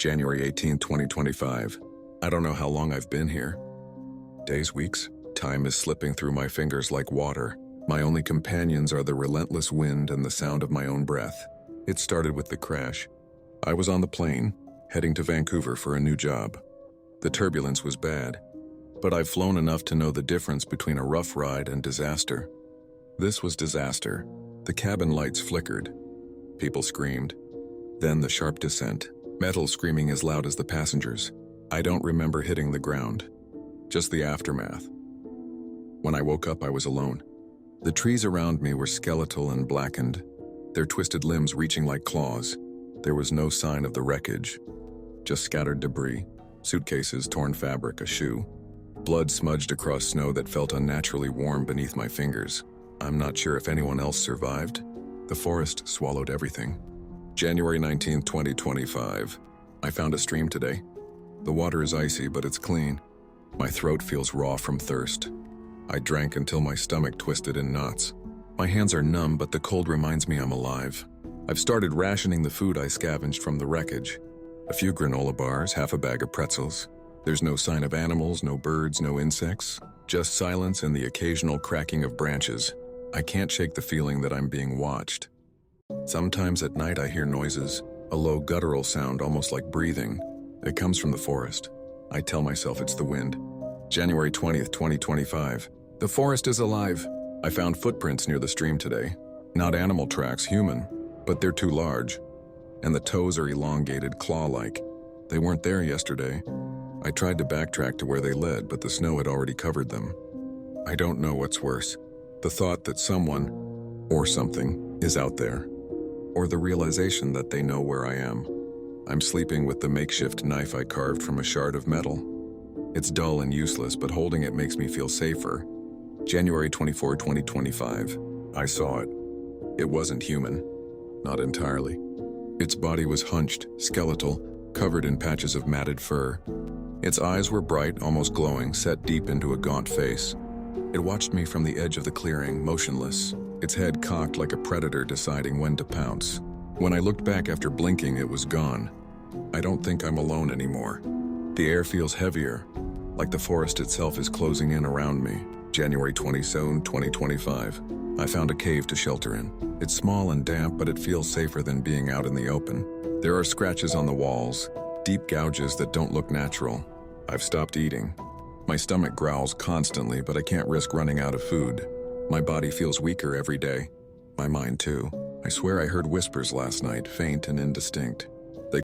January 18, 2025. I don't know how long I've been here. Days, weeks, time is slipping through my fingers like water. My only companions are the relentless wind and the sound of my own breath. It started with the crash. I was on the plane, heading to Vancouver for a new job. The turbulence was bad, but I've flown enough to know the difference between a rough ride and disaster. This was disaster. The cabin lights flickered. People screamed. Then the sharp descent, metal screaming as loud as the passengers. I don't remember hitting the ground, just the aftermath. When I woke up, I was alone. The trees around me were skeletal and blackened, their twisted limbs reaching like claws. There was no sign of the wreckage, just scattered debris, suitcases, torn fabric, a shoe. Blood smudged across snow that felt unnaturally warm beneath my fingers. I'm not sure if anyone else survived. The forest swallowed everything. January 19, 2025. I found a stream today. The water is icy, but it's clean. My throat feels raw from thirst. I drank until my stomach twisted in knots. My hands are numb, but the cold reminds me I'm alive. I've started rationing the food I scavenged from the wreckage. A few granola bars, half a bag of pretzels. There's no sign of animals, no birds, no insects. Just silence and the occasional cracking of branches. I can't shake the feeling that I'm being watched. Sometimes at night I hear noises, a low guttural sound almost like breathing. It comes from the forest. I tell myself it's the wind. January 20th, 2025. The forest is alive. I found footprints near the stream today. Not animal tracks, human, but they're too large. And the toes are elongated, claw-like. They weren't there yesterday. I tried to backtrack to where they led, but the snow had already covered them. I don't know what's worse. The thought that someone, or something, is out there. Or the realization that they know where I am. I'm sleeping with the makeshift knife I carved from a shard of metal. It's dull and useless, but holding it makes me feel safer. January 24, 2025. I saw it. It wasn't human. Not entirely. Its body was hunched, skeletal, covered in patches of matted fur. Its eyes were bright, almost glowing, set deep into a gaunt face. It watched me from the edge of the clearing, motionless, its head cocked like a predator deciding when to pounce. When I looked back after blinking, it was gone. I don't think I'm alone anymore. The air feels heavier, like the forest itself is closing in around me. January 27, 2025. I found a cave to shelter in. It's small and damp, but it feels safer than being out in the open. There are scratches on the walls, deep gouges that don't look natural. I've stopped eating. My stomach growls constantly, but I can't risk running out of food. My body feels weaker every day. My mind too. I swear I heard whispers last night, faint and indistinct.